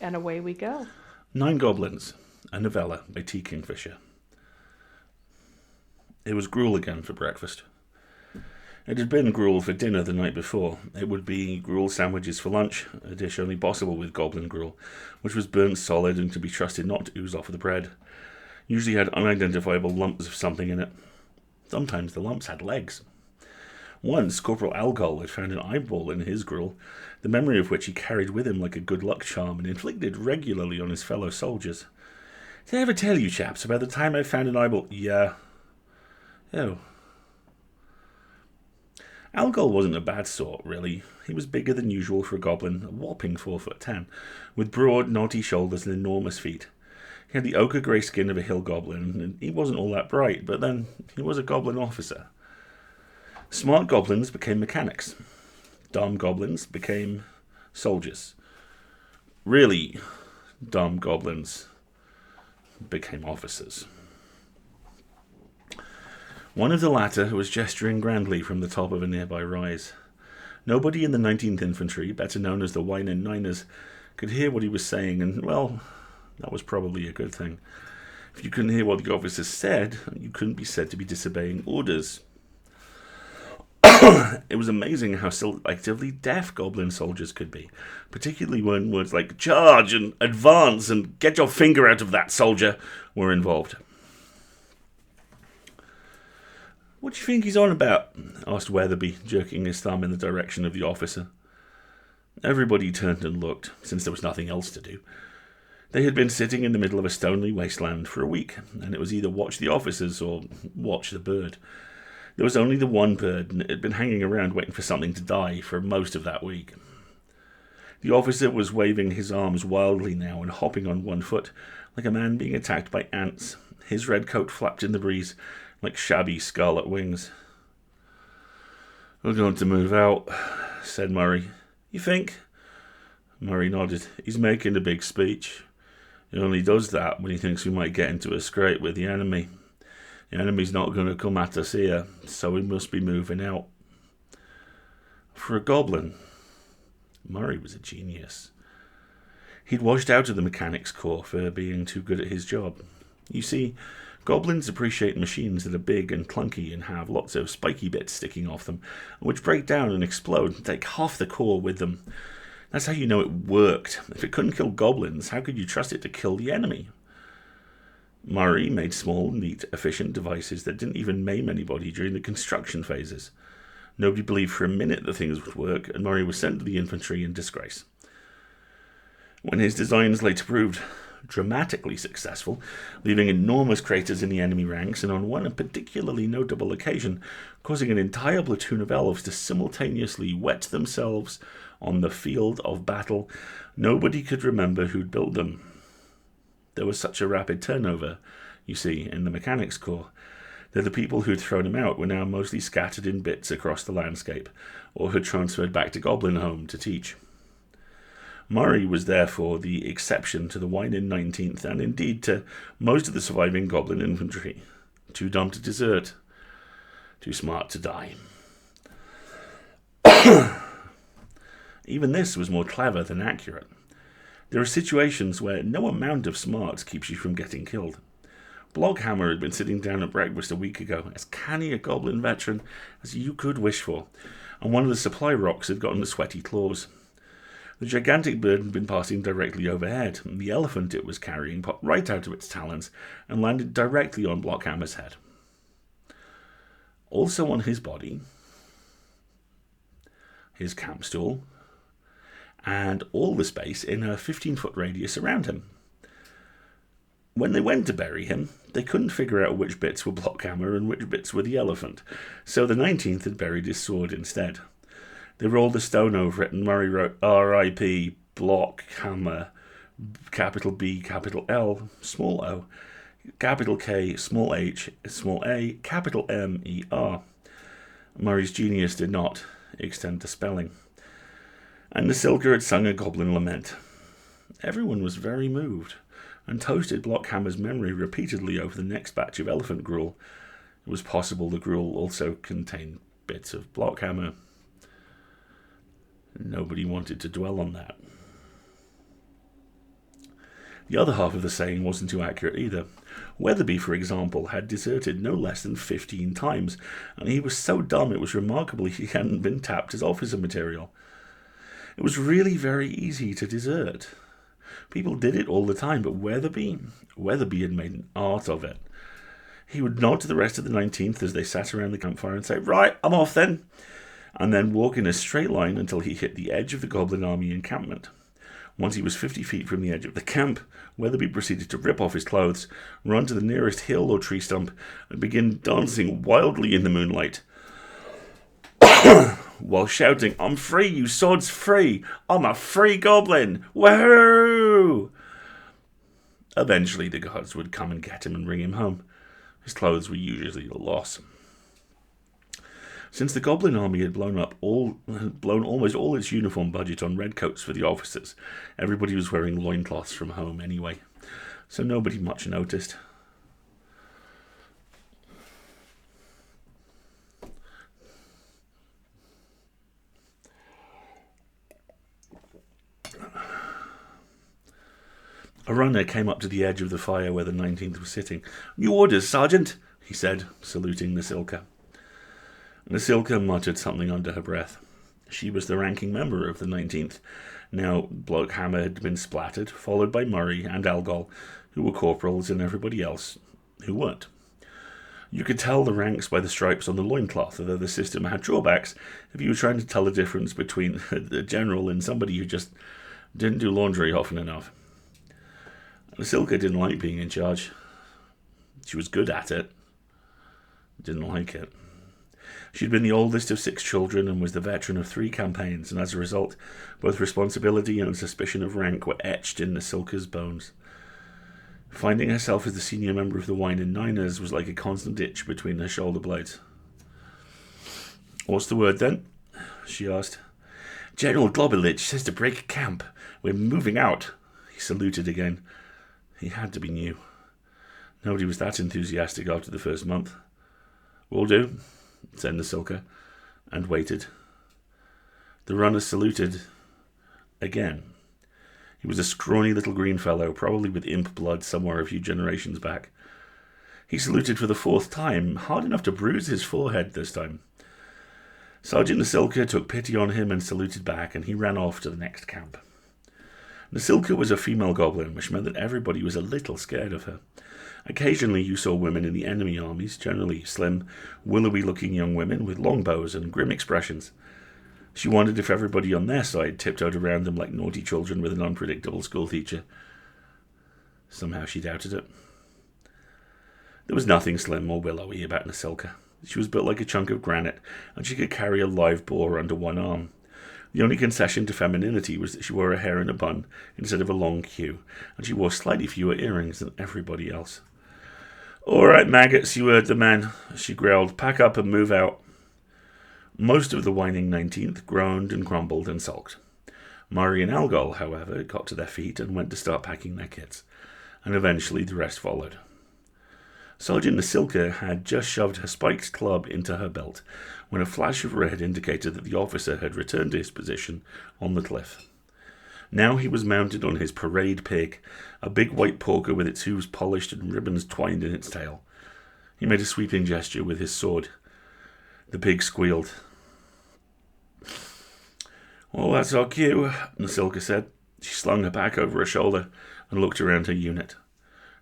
And away we go. Nine Goblins, a novella by Kingfisher. It was gruel again for breakfast. It had been gruel for dinner the night before. It would be gruel sandwiches for lunch, a dish only possible with goblin gruel, which was burnt solid and could be trusted not to ooze off of the bread. Usually had unidentifiable lumps of something in it. Sometimes the lumps had legs. Once, Corporal Algol had found an eyeball in his gruel, the memory of which he carried with him like a good luck charm and inflicted regularly on his fellow soldiers. Did I ever tell you, chaps, about the time I found an eyeball? Yeah. Oh. Algol wasn't a bad sort, really. He was bigger than usual for a goblin, a whopping 4'10", with broad, knotty shoulders and enormous feet. He had the ochre grey skin of a hill goblin, and he wasn't all that bright, but then he was a goblin officer. Smart goblins became mechanics. Dumb goblins became soldiers. Really dumb goblins became officers. One of the latter was gesturing grandly from the top of a nearby rise. Nobody in the 19th infantry, better known as the Wine and Niners, could hear what he was saying, and, well, that was probably a good thing. If you couldn't hear what the officer said, you couldn't be said to be disobeying orders. It was amazing how selectively deaf goblin soldiers could be, particularly when words like charge and advance and get your finger out of that, soldier, were involved. What do you think he's on about? Asked Weatherby, jerking his thumb in the direction of the officer. Everybody turned and looked, since there was nothing else to do. They had been sitting in the middle of a stony wasteland for a week, and it was either watch the officers or watch the bird. There was only the one bird, and it had been hanging around waiting for something to die for most of that week. The officer was waving his arms wildly now and hopping on one foot, like a man being attacked by ants. His red coat flapped in the breeze like shabby scarlet wings. "We're going to move out," said Murray. "You think?" Murray nodded. "He's making a big speech. He only does that when he thinks we might get into a scrape with the enemy. The enemy's not going to come at us here, so we must be moving out." For a goblin, Murray was a genius. He'd washed out of the mechanics corps for being too good at his job. You see, goblins appreciate machines that are big and clunky and have lots of spiky bits sticking off them, which break down and explode and take half the core with them. That's how you know it worked. If it couldn't kill goblins, how could you trust it to kill the enemy? Murray made small, neat, efficient devices that didn't even maim anybody during the construction phases. Nobody believed for a minute that things would work, and Murray was sent to the infantry in disgrace. When his designs later proved dramatically successful, leaving enormous craters in the enemy ranks, and on one particularly notable occasion, causing an entire platoon of elves to simultaneously wet themselves on the field of battle, nobody could remember who'd built them. There was such a rapid turnover, you see, in the mechanics corps, that the people who'd thrown him out were now mostly scattered in bits across the landscape, or had transferred back to Goblin Home to teach. Murray was therefore the exception to the Wine in 19th, and indeed to most of the surviving Goblin infantry. Too dumb to desert, too smart to die. Even this was more clever than accurate. There are situations where no amount of smarts keeps you from getting killed. Blockhammer had been sitting down at breakfast a week ago, as canny a goblin veteran as you could wish for, and one of the supply rocks had gotten the sweaty claws. The gigantic bird had been passing directly overhead, and the elephant it was carrying popped right out of its talons and landed directly on Blockhammer's head. Also on his body, his camp stool, and all the space in a 15-foot radius around him. When they went to bury him, they couldn't figure out which bits were Blockhammer and which bits were the elephant, so the 19th had buried his sword instead. They rolled a stone over it, and Murray wrote R.I.P. Blockhammer, capital B, capital L, small o, capital K, small h, small a, capital M-E-R. Murray's genius did not extend to spelling. And the Silker had sung a goblin lament. Everyone was very moved, and toasted Blockhammer's memory repeatedly over the next batch of elephant gruel. It was possible the gruel also contained bits of Blockhammer. Nobody wanted to dwell on that. The other half of the saying wasn't too accurate either. Weatherby, for example, had deserted no less than 15 times, and he was so dumb it was remarkable he hadn't been tapped as officer material. It was really very easy to desert. People did it all the time, but Weatherby had made an art of it. He would nod to the rest of the 19th as they sat around the campfire and say, "Right, I'm off then," and then walk in a straight line until he hit the edge of the Goblin army encampment. Once he was 50 feet from the edge of the camp, Weatherby proceeded to rip off his clothes, run to the nearest hill or tree stump, and begin dancing wildly in the moonlight, while shouting, "I'm free, you sods, free! I'm a free goblin! Woohoo!" Eventually the guards would come and get him and bring him home. His clothes were usually a loss. Since the Goblin army had blown almost all its uniform budget on redcoats for the officers, everybody was wearing loincloths from home anyway, so nobody much noticed. A runner came up to the edge of the fire where the 19th was sitting. "New orders, Sergeant," he said, saluting Nasilka. Nasilka muttered something under her breath. She was the ranking member of the 19th. Now Blokehammer had been splattered, followed by Murray and Algol, who were corporals, and everybody else who weren't. You could tell the ranks by the stripes on the loincloth, although the system had drawbacks if you were trying to tell the difference between a general and somebody who just didn't do laundry often enough. Nasilka didn't like being in charge. She was good at it. Didn't like it. She'd been the oldest of 6 children and was the veteran of 3 campaigns, and as a result, both responsibility and suspicion of rank were etched in Nasilka's bones. Finding herself as the senior member of the Wine and Niners was like a constant itch between her shoulder blades. "What's the word, then?" she asked. "General Globulich says to break camp. We're moving out." He saluted again. He had to be new. Nobody was that enthusiastic after the first month. "Will do," said Nasilka, and waited. The runner saluted again. He was a scrawny little green fellow, probably with imp blood somewhere a few generations back. He saluted for the 4th time, hard enough to bruise his forehead this time. Sergeant Nasilka took pity on him and saluted back, and he ran off to the next camp. Nasilka was a female goblin, which meant that everybody was a little scared of her. Occasionally you saw women in the enemy armies, generally slim, willowy-looking young women with long bows and grim expressions. She wondered if everybody on their side tiptoed around them like naughty children with an unpredictable schoolteacher. Somehow she doubted it. There was nothing slim or willowy about Nasilka. She was built like a chunk of granite, and she could carry a live boar under one arm. The only concession to femininity was that she wore her hair in a bun instead of a long queue, and she wore slightly fewer earrings than everybody else. "All right, maggots, you heard the man," she growled. "Pack up and move out." Most of the whining 19th groaned and grumbled and sulked. Murray and Algol, however, got to their feet and went to start packing their kits, and eventually the rest followed. Sergeant Nasilka had just shoved her spiked club into her belt when a flash of red indicated that the officer had returned to his position on the cliff. Now he was mounted on his parade pig, a big white porker with its hooves polished and ribbons twined in its tail. He made a sweeping gesture with his sword. The pig squealed. "Well, that's our cue," Nasilka said. She slung her pack over her shoulder and looked around her unit.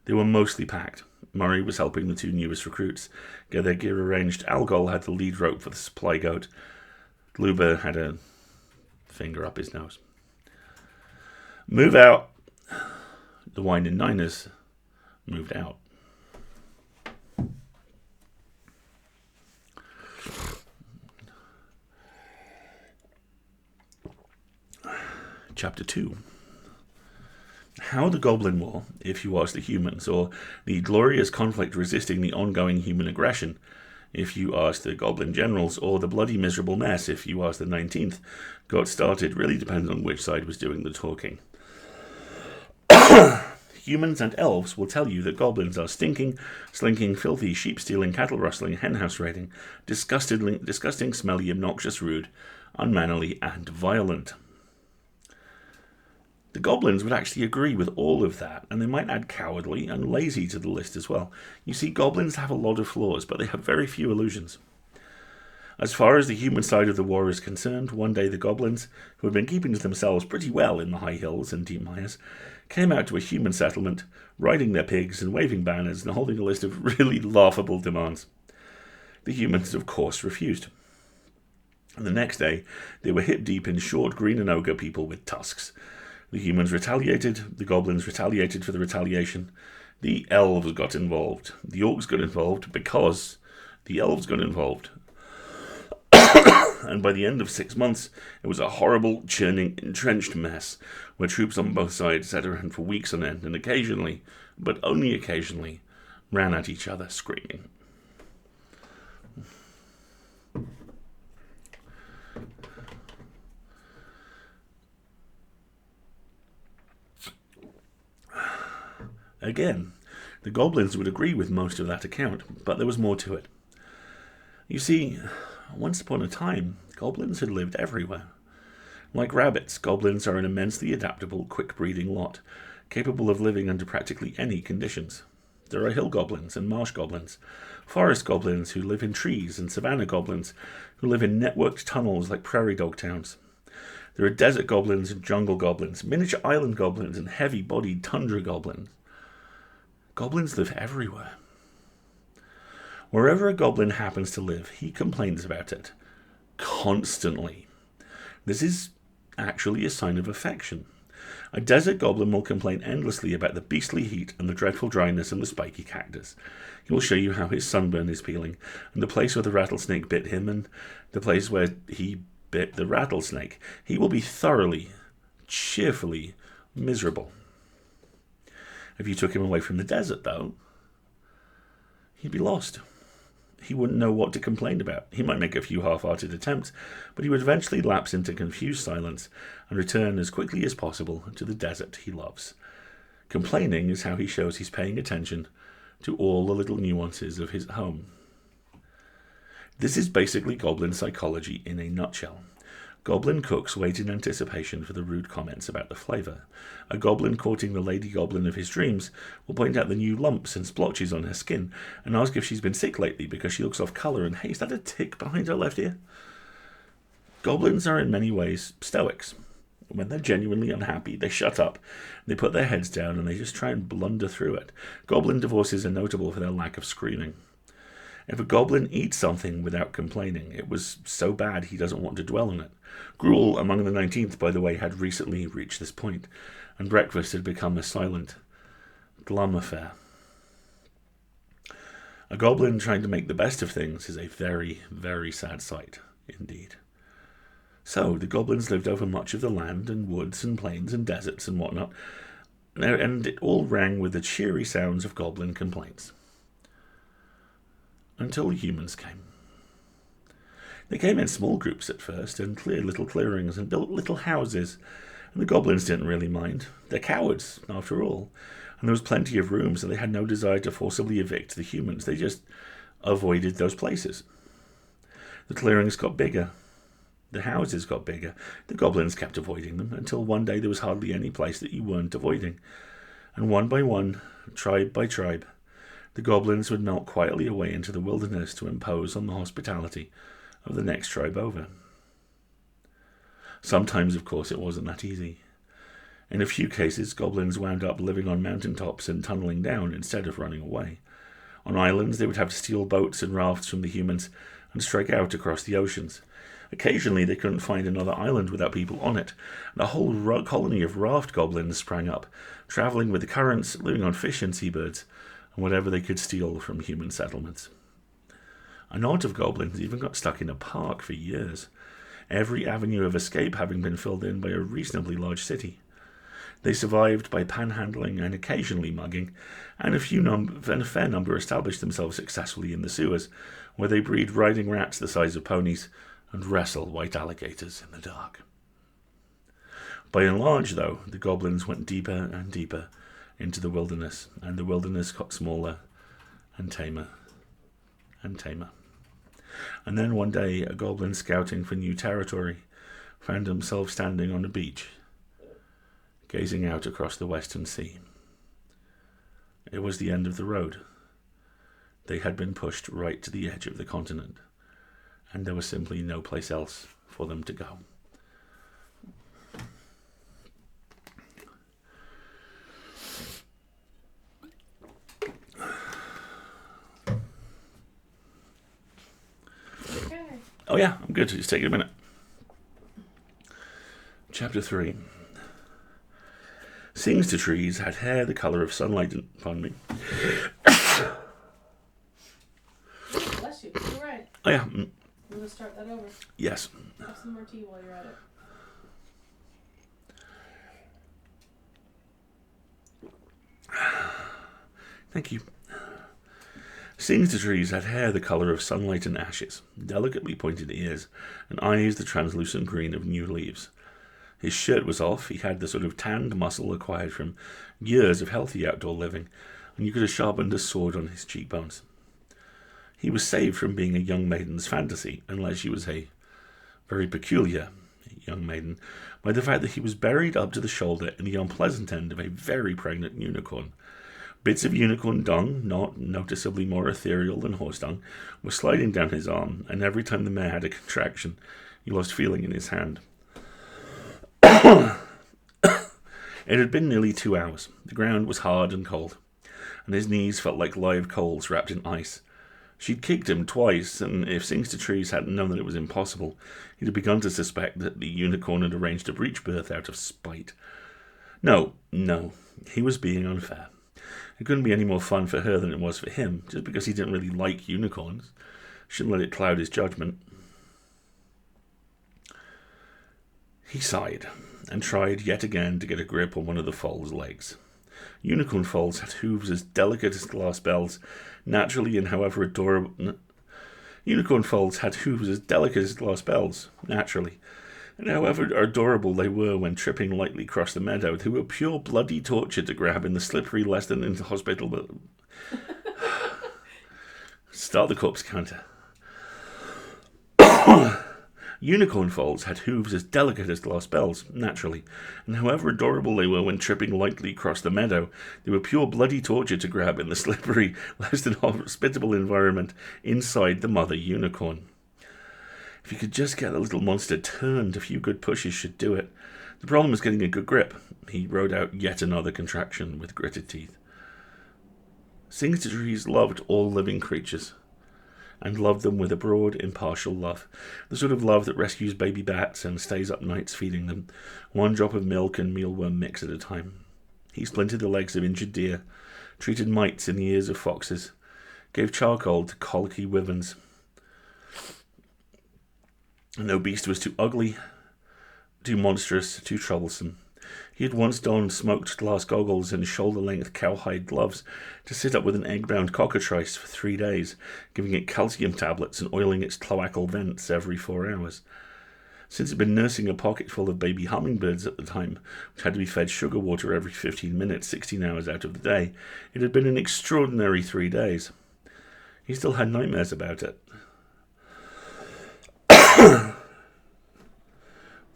They were mostly packed. Murray was helping the 2 newest recruits get their gear arranged. Algol had the lead rope for the supply goat. Luber had a finger up his nose. "Move out." The Wine and Niners moved out. Chapter 2. How the Goblin War, if you ask the humans, or the glorious conflict resisting the ongoing human aggression, if you ask the Goblin generals, or the bloody miserable mess, if you ask the 19th, got started really depends on which side was doing the talking. Humans and elves will tell you that goblins are stinking, slinking, filthy, sheep-stealing, cattle-rustling, hen-house-raiding, disgusting, smelly, obnoxious, rude, unmannerly, and violent. The goblins would actually agree with all of that, and they might add cowardly and lazy to the list as well. You see, goblins have a lot of flaws, but they have very few illusions. As far as the human side of the war is concerned, one day the goblins, who had been keeping to themselves pretty well in the high hills and deep mires, came out to a human settlement, riding their pigs and waving banners and holding a list of really laughable demands. The humans, of course, refused. And the next day, they were hip deep in short green and ogre people with tusks. The humans retaliated, the goblins retaliated for the retaliation, the elves got involved. The orcs got involved because the elves got involved. And by the end of 6 months, it was a horrible, churning, entrenched mess, where troops on both sides sat around for weeks on end and occasionally, but only occasionally, ran at each other screaming. Again, the goblins would agree with most of that account, but there was more to it. You see, once upon a time, goblins had lived everywhere. Like rabbits, goblins are an immensely adaptable, quick-breeding lot, capable of living under practically any conditions. There are hill goblins and marsh goblins, forest goblins who live in trees, and savanna goblins who live in networked tunnels like prairie dog towns. There are desert goblins and jungle goblins, miniature island goblins, and heavy-bodied tundra goblins. Goblins live everywhere. Wherever a goblin happens to live, he complains about it. Constantly. This is actually a sign of affection. A desert goblin will complain endlessly about the beastly heat and the dreadful dryness and the spiky cactus. He will show you how his sunburn is peeling, and the place where the rattlesnake bit him, and the place where he bit the rattlesnake. He will be thoroughly, cheerfully miserable. If you took him away from the desert, though, he'd be lost. He wouldn't know what to complain about. He might make a few half-hearted attempts, but he would eventually lapse into confused silence and return as quickly as possible to the desert he loves. Complaining is how he shows he's paying attention to all the little nuances of his home. This is basically goblin psychology in a nutshell. Goblin cooks wait in anticipation for the rude comments about the flavour. A goblin courting the lady goblin of his dreams will point out the new lumps and splotches on her skin and ask if she's been sick lately because she looks off colour and, hey, is that a tick behind her left ear? Goblins are in many ways stoics. When they're genuinely unhappy, they shut up, they put their heads down and they just try and blunder through it. Goblin divorces are notable for their lack of screaming. If a goblin eats something without complaining, it was so bad he doesn't want to dwell on it. Gruel among the 19th, by the way, had recently reached this point, and breakfast had become a silent, glum affair. A goblin trying to make the best of things is a very, very sad sight indeed. So, the goblins lived over much of the land, and woods, and plains, and deserts, and whatnot, and it all rang with the cheery sounds of goblin complaints. Until the humans came. They came in small groups at first, and cleared little clearings, and built little houses, and the goblins didn't really mind. They're cowards, after all, and there was plenty of room, so they had no desire to forcibly evict the humans. They just avoided those places. The clearings got bigger. The houses got bigger. The goblins kept avoiding them, until one day there was hardly any place that you weren't avoiding. And one by one, tribe by tribe, the goblins would melt quietly away into the wilderness to impose on the hospitality of the next tribe over. Sometimes, of course, it wasn't that easy. In a few cases, goblins wound up living on mountaintops and tunneling down instead of running away. On islands, they would have to steal boats and rafts from the humans and strike out across the oceans. Occasionally, they couldn't find another island without people on it, and a whole colony of raft goblins sprang up, travelling with the currents, living on fish and seabirds, and whatever they could steal from human settlements. A knot of goblins even got stuck in a park for years, every avenue of escape having been filled in by a reasonably large city. They survived by panhandling and occasionally mugging, and a fair number established themselves successfully in the sewers, where they breed riding rats the size of ponies and wrestle white alligators in the dark. By and large, though, the goblins went deeper and deeper into the wilderness, and the wilderness got smaller and tamer and tamer. And then one day, a goblin scouting for new territory found himself standing on a beach, gazing out across the western sea. It was the end of the road. They had been pushed right to the edge of the continent, and there was simply no place else for them to go. Okay. Oh yeah, I'm good. Just take a minute. Chapter 3. Sings to trees had hair the colour of sunlight and... Pardon me. Bless you. You're right. Oh yeah. I'm going to start that over. Yes. Have some more tea while you're at it. Thank you. Sings to trees had hair the colour of sunlight and ashes, delicately pointed ears, and eyes the translucent green of new leaves. His shirt was off. He had the sort of tanned muscle acquired from years of healthy outdoor living, and you could have sharpened a sword on his cheekbones. He was saved from being a young maiden's fantasy, unless she was a very peculiar young maiden, by the fact that he was buried up to the shoulder in the unpleasant end of a very pregnant unicorn. Bits of unicorn dung, not noticeably more ethereal than horse dung, were sliding down his arm, and every time the mare had a contraction, he lost feeling in his hand. It had been nearly 2 hours. The ground was hard and cold, and his knees felt like live coals wrapped in ice. She'd kicked him twice, and if Sings to Trees hadn't known that it was impossible, he'd have begun to suspect that the unicorn had arranged a breech birth out of spite. No, he was being unfair. It couldn't be any more fun for her than it was for him, just because he didn't really like unicorns. Shouldn't let it cloud his judgment. He sighed, and tried yet again to get a grip on one of the foal's legs. Unicorn foals had hooves as delicate as glass bells, naturally and however adorable... Unicorn foals had hooves as delicate as glass bells, naturally, and however adorable they were when tripping lightly across the meadow, they were pure bloody torture to grab in the slippery, less than inhospitable... Start the corpse counter. Unicorn foals had hooves as delicate as glass bells, naturally, and however adorable they were when tripping lightly across the meadow, they were pure bloody torture to grab in the slippery, less than hospitable environment inside the mother unicorn. If you could just get the little monster turned, a few good pushes should do it. The problem was getting a good grip. He rode out yet another contraction with gritted teeth. Sings to Trees loved all living creatures, and loved them with a broad, impartial love, the sort of love that rescues baby bats and stays up nights feeding them, one drop of milk and mealworm mix at a time. He splintered the legs of injured deer, treated mites in the ears of foxes, gave charcoal to colicky wyverns. No beast was too ugly, too monstrous, too troublesome. He had once donned smoked glass goggles and shoulder-length cowhide gloves to sit up with an egg-bound cockatrice for 3 days, giving it calcium tablets and oiling its cloacal vents every 4 hours. Since it had been nursing a pocket full of baby hummingbirds at the time, which had to be fed sugar water every 15 minutes, 16 hours out of the day, it had been an extraordinary 3 days. He still had nightmares about it.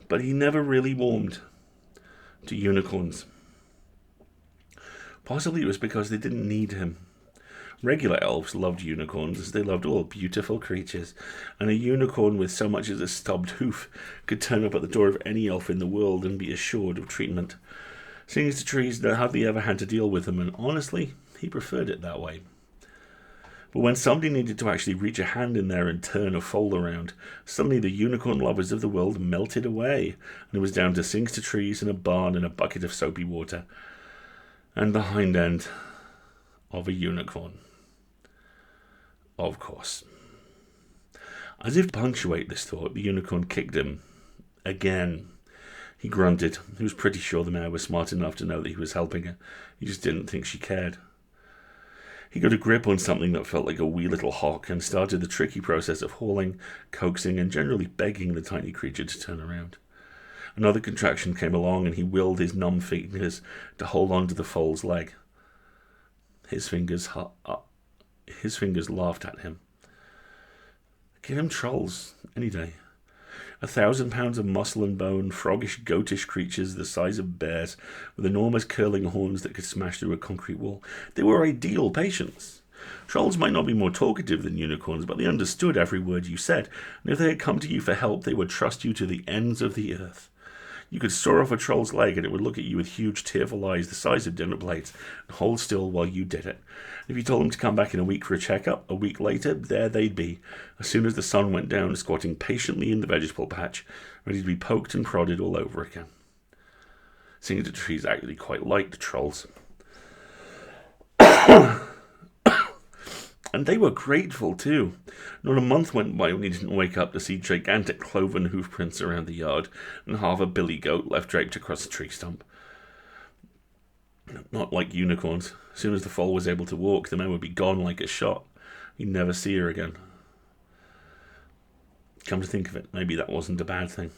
But he never really warmed to unicorns. Possibly it was because they didn't need him. Regular elves loved unicorns as they loved all beautiful creatures, and a unicorn with so much as a stubbed hoof could turn up at the door of any elf in the world and be assured of treatment. Sings to Trees hardly ever had to deal with them, and honestly, he preferred it that way. But when somebody needed to actually reach a hand in there and turn a foal around, suddenly the unicorn lovers of the world melted away, and it was down to Sings to Trees and a barn and a bucket of soapy water, and the hind end of a unicorn. Of course. As if to punctuate this thought, the unicorn kicked him. Again. He grunted. He was pretty sure the mare was smart enough to know that he was helping her. He just didn't think she cared. He got a grip on something that felt like a wee little hock and started the tricky process of hauling, coaxing, and generally begging the tiny creature to turn around. Another contraction came along, and he willed his numb fingers to hold on to the foal's leg. His fingers laughed at him. Give him trolls any day. 1,000 pounds of muscle and bone, froggish, goatish creatures the size of bears, with enormous curling horns that could smash through a concrete wall. They were ideal patients. Trolls might not be more talkative than unicorns, but they understood every word you said, and if they had come to you for help, they would trust you to the ends of the earth. You could saw off a troll's leg and it would look at you with huge tearful eyes the size of dinner plates and hold still while you did it. If you told them to come back in a week for a checkup, a week later, there they'd be, as soon as the sun went down, squatting patiently in the vegetable patch, ready to be poked and prodded all over again. Singing to trees actually quite liked trolls. And they were grateful too. Not a month went by when he didn't wake up to see gigantic cloven hoof prints around the yard and half a billy goat left draped across a tree stump. Not like unicorns. As soon as the foal was able to walk, the man would be gone like a shot. He'd never see her again. Come to think of it, maybe that wasn't a bad thing.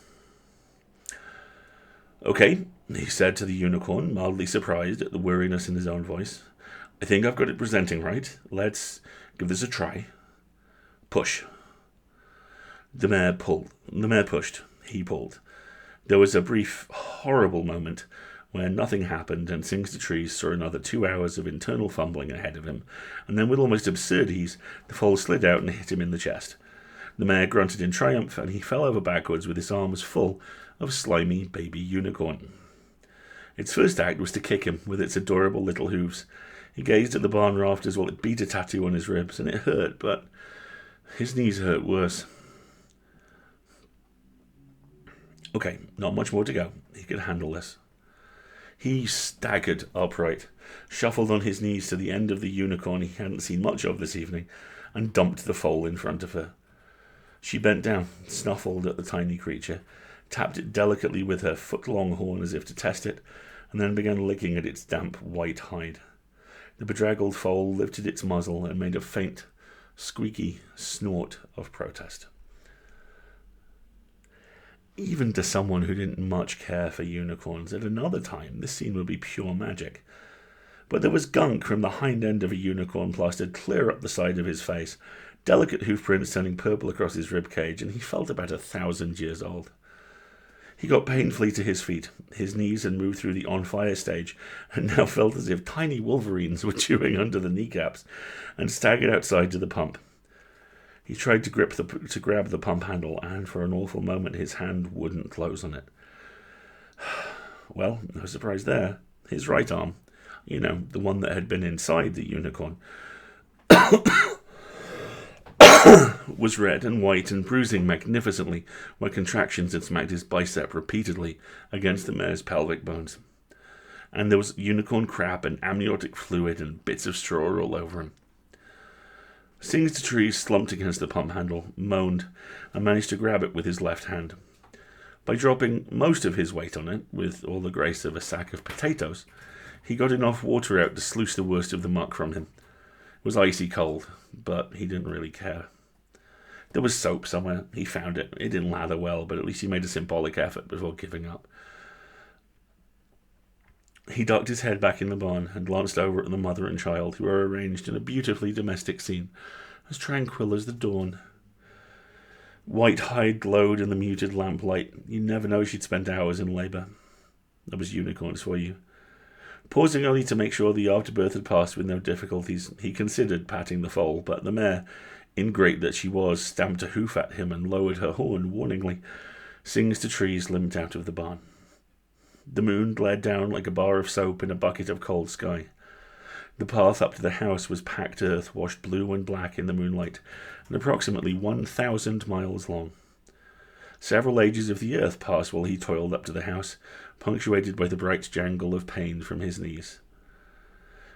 Okay, he said to the unicorn, mildly surprised at the weariness in his own voice. I think I've got it presenting right. Let's give this a try. Push. The mare pushed. He pulled. There was a brief, horrible moment where nothing happened, and Sings to Trees saw another 2 hours of internal fumbling ahead of him, and then with almost absurd ease, the foal slid out and hit him in the chest. The mare grunted in triumph, and he fell over backwards with his arms full of slimy baby unicorn. Its first act was to kick him with its adorable little hooves. He gazed at the barn rafters while it beat a tattoo on his ribs, and it hurt, but his knees hurt worse. Okay, not much more to go. He could handle this. He staggered upright, shuffled on his knees to the end of the unicorn he hadn't seen much of this evening, and dumped the foal in front of her. She bent down, snuffled at the tiny creature, tapped it delicately with her foot-long horn as if to test it, and then began licking at its damp white hide. The bedraggled foal lifted its muzzle and made a faint, squeaky snort of protest. Even to someone who didn't much care for unicorns, at another time this scene would be pure magic. But there was gunk from the hind end of a unicorn plastered clear up the side of his face, delicate hoofprints turning purple across his ribcage, and he felt about 1,000 years old. He got painfully to his feet. His knees had moved through the on-fire stage and now felt as if tiny wolverines were chewing under the kneecaps, and staggered outside to the pump. He tried to grab the pump handle, and for an awful moment his hand wouldn't close on it. Well, no surprise there. His right arm, the one that had been inside the unicorn, was red and white and bruising magnificently where contractions had smacked his bicep repeatedly against the mare's pelvic bones. And there was unicorn crap and amniotic fluid and bits of straw all over him. Sings to Trees slumped against the pump handle, moaned, and managed to grab it with his left hand. By dropping most of his weight on it, with all the grace of a sack of potatoes, he got enough water out to sluice the worst of the muck from him. It was icy cold, but he didn't really care. There was soap somewhere. He found it. It didn't lather well, but at least he made a symbolic effort before giving up. He ducked his head back in the barn and glanced over at the mother and child, who were arranged in a beautifully domestic scene, as tranquil as the dawn. White hide glowed in the muted lamplight. You'd never know she'd spent hours in labour. That was unicorns for you. Pausing only to make sure the afterbirth had passed with no difficulties, he considered patting the foal, but the mare, ingrate that she was, stamped a hoof at him and lowered her horn warningly. Sings to Trees limped out of the barn. The moon glared down like a bar of soap in a bucket of cold sky. The path up to the house was packed earth, washed blue and black in the moonlight, and approximately 1,000 miles long. Several ages of the earth passed while he toiled up to the house, punctuated by the bright jangle of pain from his knees.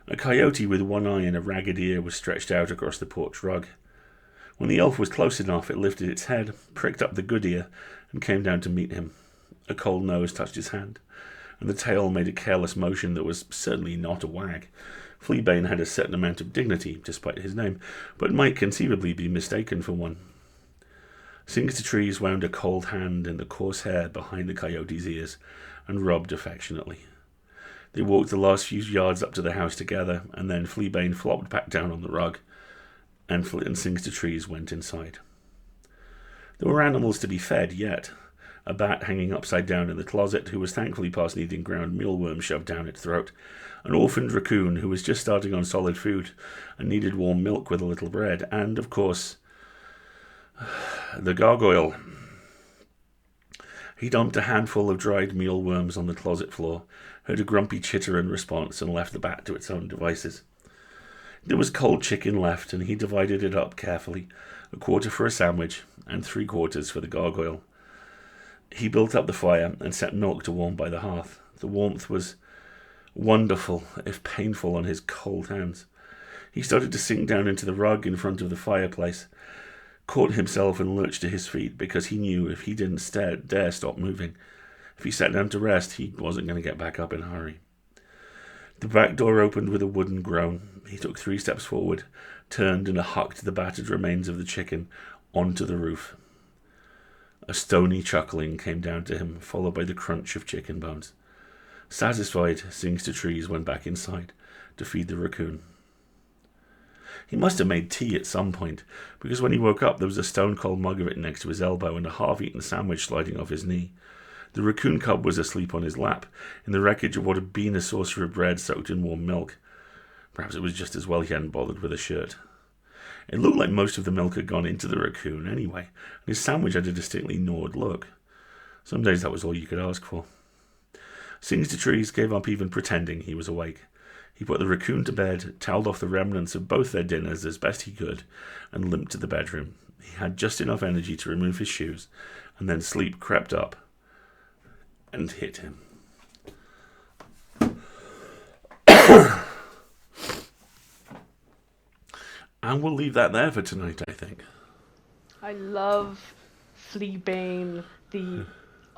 A coyote with one eye and a ragged ear was stretched out across the porch rug. When the elf was close enough, it lifted its head, pricked up the good ear, and came down to meet him. A cold nose touched his hand, and the tail made a careless motion that was certainly not a wag. Fleabane had a certain amount of dignity, despite his name, but might conceivably be mistaken for one. Sings to Trees wound a cold hand in the coarse hair behind the coyote's ears, and rubbed affectionately. They walked the last few yards up to the house together, and then Fleabane flopped back down on the rug, and Sings to Trees went inside. There were animals to be fed yet. A bat hanging upside down in the closet, who was thankfully past needing ground mealworm shoved down its throat. An orphaned raccoon who was just starting on solid food and needed warm milk with a little bread. And, of course, the gargoyle. He dumped a handful of dried mealworms on the closet floor, heard a grumpy chitter in response, and left the bat to its own devices. There was cold chicken left, and he divided it up carefully, a quarter for a sandwich and 3/4 for the gargoyle. He built up the fire and set milk to warm by the hearth. The warmth was wonderful, if painful, on his cold hands. He started to sink down into the rug in front of the fireplace, caught himself and lurched to his feet because he knew if he didn't dare stop moving, if he sat down to rest, he wasn't going to get back up in a hurry. The back door opened with a wooden groan. He took 3 steps forward, turned and hucked the battered remains of the chicken onto the roof. A stony chuckling came down to him, followed by the crunch of chicken bones. Satisfied, Sings to Trees went back inside to feed the raccoon. He must have made tea at some point, because when he woke up there was a stone-cold mug of it next to his elbow and a half-eaten sandwich sliding off his knee. The raccoon cub was asleep on his lap, in the wreckage of what had been a saucer of bread soaked in warm milk. Perhaps it was just as well he hadn't bothered with a shirt. It looked like most of the milk had gone into the raccoon anyway, and his sandwich had a distinctly gnawed look. Some days that was all you could ask for. Sings to Trees gave up even pretending he was awake. He put the raccoon to bed, towelled off the remnants of both their dinners as best he could, and limped to the bedroom. He had just enough energy to remove his shoes, and then sleep crept up and hit him. And we'll leave that there for tonight, I think. I love Fleabane, the